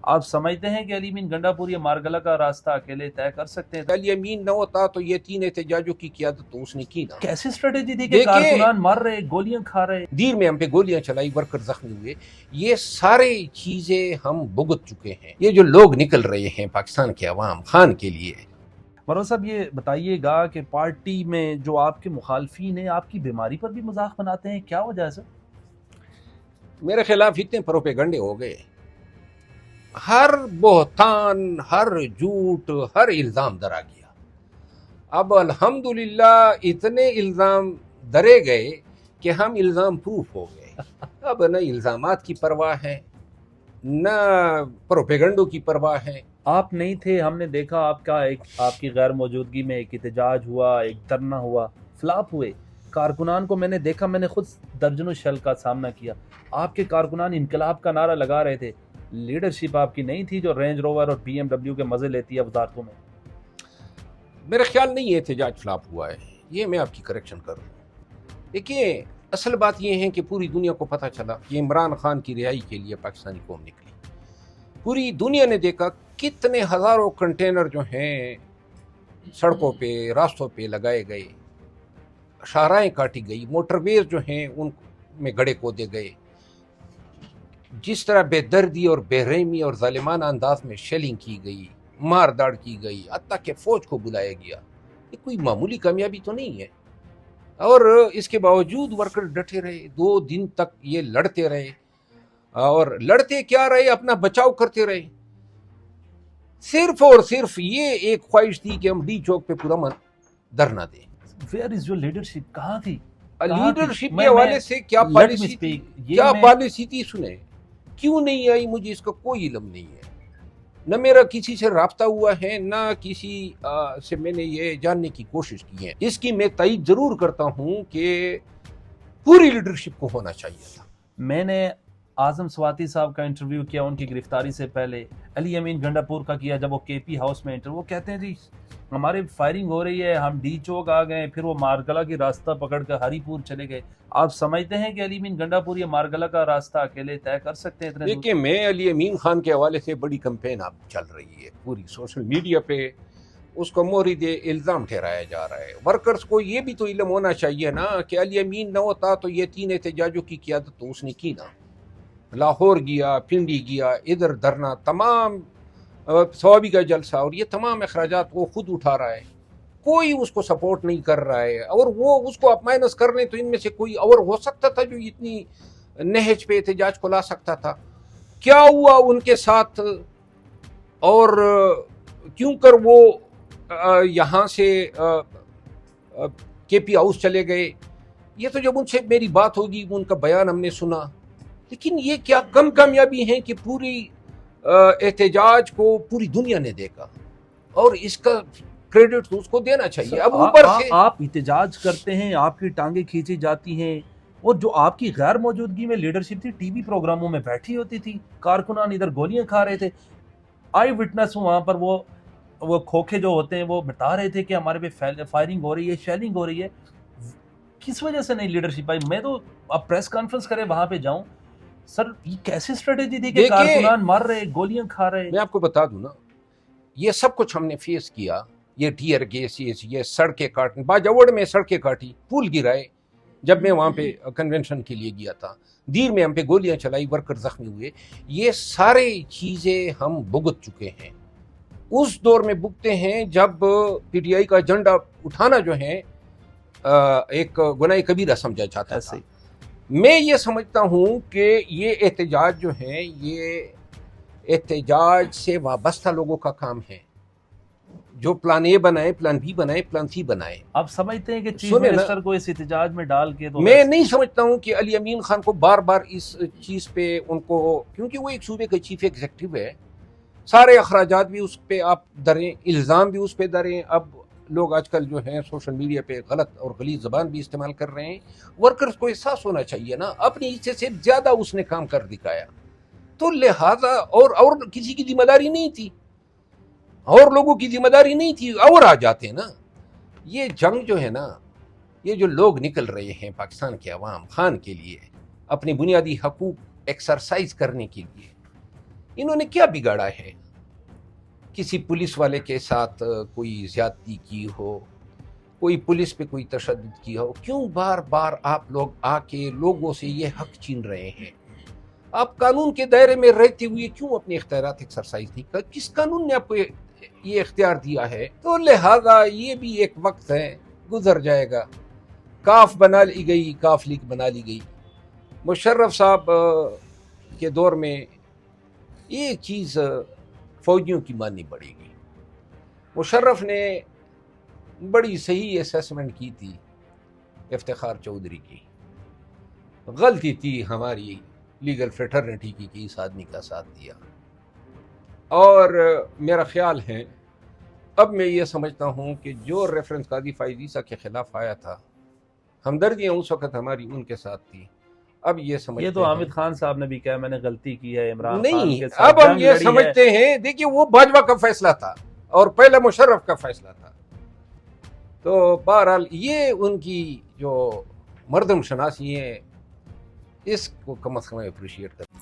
آپ سمجھتے ہیں کہ علی امین گنڈاپور یہ مارگلہ کا راستہ اکیلے طے کر سکتے ہیں؟ علی امین نہ ہوتا تو یہ 3 احتجاجوں کی قیادت تو اس نے کی نا. کیسی اسٹریٹجی تھی کہ دیکھیے کارکنان مر رہے، گولیاں کھا رہے؟ دیر میں ہم پہ گولیاں چلائی، ورکر زخمی ہوئے. یہ سارے چیزیں ہم بھگت چکے ہیں. یہ جو لوگ نکل رہے ہیں پاکستان کے عوام خان کے لیے. مروان صاحب یہ بتائیے گا کہ پارٹی میں جو آپ کے مخالفین ہیں آپ کی بیماری پر بھی مذاق بناتے ہیں، کیا وجہ ہے سر؟ میرے خلاف اتنے پروپیگنڈے ہو گئے، ہر بہتان، ہر جھوٹ، ہر الزام درا گیا. اب الحمدللہ اتنے الزام درے گئے کہ ہم الزام پروف ہو گئے. اب نہ الزامات کی پرواہ ہے نہ پروپیگنڈوں کی پرواہ ہے. آپ نہیں تھے، ہم نے دیکھا آپ کی غیر موجودگی میں ایک احتجاج ہوا، ایک دھرنا ہوا، فلاپ ہوئے. کارکنان کو میں نے دیکھا، میں نے خود درجنوں شل کا سامنا کیا. آپ کے کارکنان انقلاب کا نعرہ لگا رہے تھے. لیڈرشپ آپ کی نہیں تھی جو رینج روور اور بی ایم ڈبلیو کے مزے لیتی ہے وزارتوں میں. میرا خیال نہیں یہ احتجاج فلاپ ہوا ہے، یہ میں آپ کی کریکشن کر رہا ہوں. دیکھیے اصل بات یہ ہے کہ پوری دنیا کو پتہ چلا کہ عمران خان کی رہائی کے لیے پاکستانی قوم نکلی. پوری دنیا نے دیکھا کتنے ہزاروں کنٹینر جو ہیں سڑکوں پہ، راستوں پہ لگائے گئے، شاہراہیں کاٹی گئی، موٹر ویز جو ہیں ان میں گڑھے کودے گئے. جس طرح بے دردی اور بے رحمی اور ظالمانہ انداز میں شیلنگ کی گئی، مار داڑ کی گئی، حتیٰ کہ فوج کو بلایا گیا، یہ کوئی معمولی کامیابی تو نہیں ہے. اور اس کے باوجود ورکر ڈٹے رہے، 2 دن تک یہ لڑتے رہے، اور لڑتے کیا رہے، اپنا بچاؤ کرتے رہے. صرف اور صرف یہ ایک خواہش تھی کہ ہم ڈی چوک پہ پورا دھرنا دیں. Where is your leadership? کہاں تھی؟ لیڈرشپ کے حوالے سے کیا پالیسی تھی، کیا پالیسی تھی، سنیں کیوں نہیں آئی مجھے اس کا کوئی علم نہیں ہے. نہ میرا کسی سے رابطہ ہوا ہے، نہ کسی سے میں نے یہ جاننے کی کوشش کی ہے. اس کی میں تائید ضرور کرتا ہوں کہ پوری لیڈرشپ کو ہونا چاہیے تھا. میں نے اعظم سواتی صاحب کا انٹرویو کیا ان کی گرفتاری سے پہلے، علی امین گنڈاپور کا کیا جب وہ کے پی ہاؤس میں انٹرویو. وہ کہتے ہیں جی ہمارے فائرنگ ہو رہی ہے، ہم ڈی چوک آ گئے، پھر وہ مارگلہ کی راستہ پکڑ کر ہری پور چلے گئے. آپ سمجھتے ہیں کہ علی امین گنڈاپور یہ مارگلہ کا راستہ اکیلے طے کر سکتے ہیں اتنے دور؟ دیکھیں میں علی امین خان کے حوالے سے بڑی کمپین اب چل رہی ہے پوری سوشل میڈیا پہ، اس کو مورد الزام ٹھہرایا جا رہا ہے. ورکرز کو یہ بھی تو علم ہونا چاہیے نا کہ علی امین نہ ہوتا تو یہ 3 احتجاجوں کی قیادت تو اس نے کی نا. لاہور گیا، پنڈی گیا، ادھر دھرنا، تمام ثوابی کا جلسہ، اور یہ تمام اخراجات وہ خود اٹھا رہا ہے. کوئی اس کو سپورٹ نہیں کر رہا ہے. اور وہ اس کو اپ مائنس کر لیں تو ان میں سے کوئی اور ہو سکتا تھا جو اتنی نہج پہ احتجاج کو لا سکتا تھا. کیا ہوا ان کے ساتھ، اور کیوں کر وہ یہاں سے کے پی ہاؤس چلے گئے، یہ تو جب ان سے میری بات ہوگی ان کا بیان ہم نے سنا. لیکن یہ کیا کم کامیابی ہیں کہ پوری احتجاج کو پوری دنیا نے دیکھا، اور اس کا کریڈٹ تو اس کو دینا چاہیے. اب اوپر سے آپ احتجاج کرتے ہیں، آپ کی ٹانگیں کھینچی جاتی ہیں، اور جو آپ کی غیر موجودگی میں لیڈرشپ تھی ٹی وی پروگراموں میں بیٹھی ہوتی تھی، کارکنان ادھر گولیاں کھا رہے تھے. آئی وٹنس ہوں وہاں پر، وہ کھوکھے جو ہوتے ہیں وہ بتا رہے تھے کہ ہمارے پہ فائرنگ ہو رہی ہے، شیلنگ ہو رہی ہے. کس وجہ سے نہیں لیڈرشپ آئی؟ میں تو اب پریس کانفرنس کرے وہاں پہ جاؤں. سر یہ کیسی اسٹریٹجی تھی کہ کارکنان مر رہے، گولیاں کھا رہے؟ میں آپ کو بتا دوں نا، یہ سب کچھ ہم نے فیس کیا. یہ ٹیئر گیس، یہ سڑکیں کاٹنے، باجوڑ میں سڑکیں کاٹی، پھول گرائے جب میں وہاں پہ کنونشن کے لیے گیا تھا. دیر میں ہم پہ گولیاں چلائی، ورکر زخمی ہوئے. یہ سارے چیزیں ہم بھگت چکے ہیں. اس دور میں بھگتے ہیں جب پی ٹی آئی کا جھنڈا اٹھانا جو ہے ایک گناہ کبیرہ سمجھا جاتا تھا. میں یہ سمجھتا ہوں کہ یہ احتجاج جو ہے یہ احتجاج سے وابستہ لوگوں کا کام ہے، جو پلان اے بنائے، پلان بی بنائے، پلان سی بنائے. آپ سمجھتے ہیں کہ چیف منسٹر کو اس احتجاج میں ڈال کے تو میں نہیں سمجھتا ہوں کہ علی امین خان کو بار بار اس چیز پہ ان کو، کیونکہ وہ ایک صوبے کا چیف ایگزیکٹو ہے، سارے اخراجات بھی اس پہ آپ دریں، الزام بھی اس پہ دریں. اب لوگ آج کل جو ہیں سوشل میڈیا پہ غلط اور غلیظ زبان بھی استعمال کر رہے ہیں. ورکرز کو احساس ہونا چاہیے نا، اپنی حصے سے زیادہ اس نے کام کر دکھایا، تو لہذا اور کسی کی ذمہ داری نہیں تھی، اور لوگوں کی ذمہ داری نہیں تھی، اور آ جاتے نا. یہ جنگ جو ہے نا، یہ جو لوگ نکل رہے ہیں پاکستان کے عوام خان کے لیے، اپنے بنیادی حقوق ایکسرسائز کرنے کے لیے، انہوں نے کیا بگاڑا ہے؟ کسی پولیس والے کے ساتھ کوئی زیادتی کی ہو، کوئی پولیس پہ کوئی تشدد کیا ہو، کیوں بار بار آپ لوگ آ کے لوگوں سے یہ حق چھین رہے ہیں؟ آپ قانون کے دائرے میں رہتے ہوئے کیوں اپنے اختیارات ایکسرسائز نہیں کرتے؟ کس قانون نے آپ کو یہ اختیار دیا ہے؟ تو لہذا یہ بھی ایک وقت ہے، گزر جائے گا۔ کاف بنا لی گئی، کاف لیگ بنا لی گئی۔ مشرف صاحب کے دور میں یہ چیز فوجیوں کی ماننی پڑے گی۔ مشرف نے بڑی صحیح اسیسمنٹ کی تھی افتخار چودھری کی، غلطی تھی ہماری لیگل فریٹرنیٹی کی کہ اس آدمی کا ساتھ دیا۔ اور میرا خیال ہے، اب میں یہ سمجھتا ہوں کہ جو ریفرنس قاضی فائز عیسیٰ کے خلاف آیا تھا، ہمدردیاں اس وقت ہماری ان کے ساتھ تھی۔ اب یہ سمجھتے یہ تو حامد خان صاحب نے بھی کہا میں نے غلطی کی ہے، عمران خان نہیں، کے ساتھ اب ہم جنگ یہ لڑی ہے۔ سمجھتے ہیں، دیکھیے وہ باجوہ کا فیصلہ تھا اور پہلا مشرف کا فیصلہ تھا، تو بہرحال یہ ان کی جو مردم شناسی ہے، اس کو کم از کم اپریشیٹ کریں۔